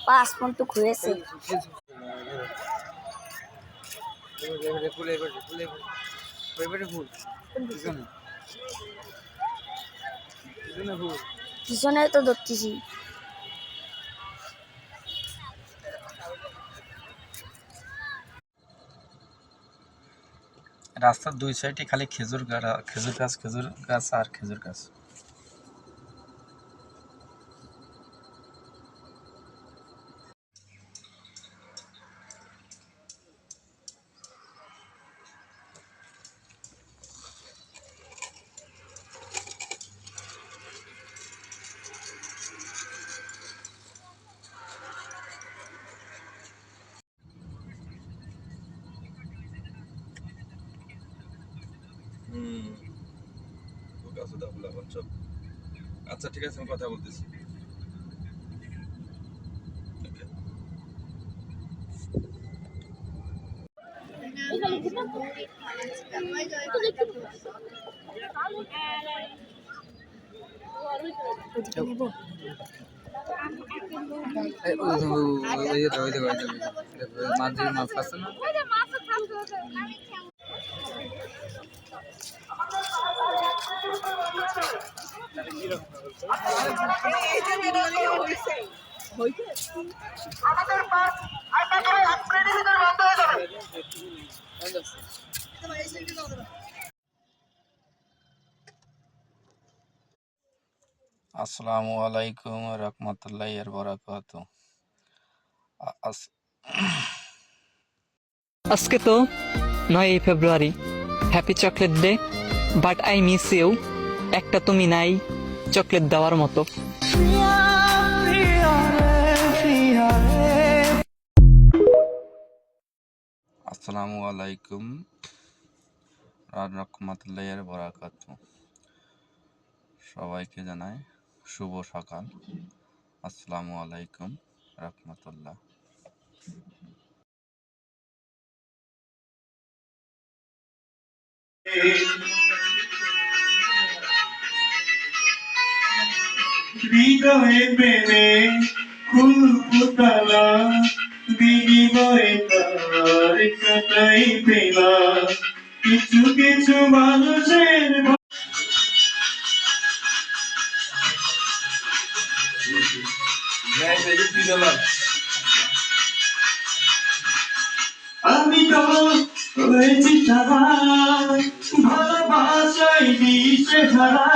Passport তো খুলেছে। পিছনে তো ধরতেছি। রাস্তার দুই সাইডে খালি খেজুর গাছ আর খেজুর গাছ। আচ্ছা ঠিক আছে, আমি কথা বলতেছি। আসসালামু আলাইকুম রহমতুল্লাহি ওয়া বারাকাতুহু। আজকে তো 9 ফেব্রুয়ারি, happy chocolate day, but I miss you. একটা তুমি নাই চকলেট দেওয়ার মতো। আসসালামু আলাইকুম রহমতুল্লাহি ওয়া বারাকাতুহু। সবাইকে জানাই শুভ সকাল। আসসালামু আলাইকুম রহমতুল্লাহ। হৃদয়ে প্রেমে ফুলফুটালা, বিনিময়ে তার কাটাই পেলা কিছু কিছু মানুষের। আমি তো হয়েছি তারা ভালোবাসায় দিশে হারা।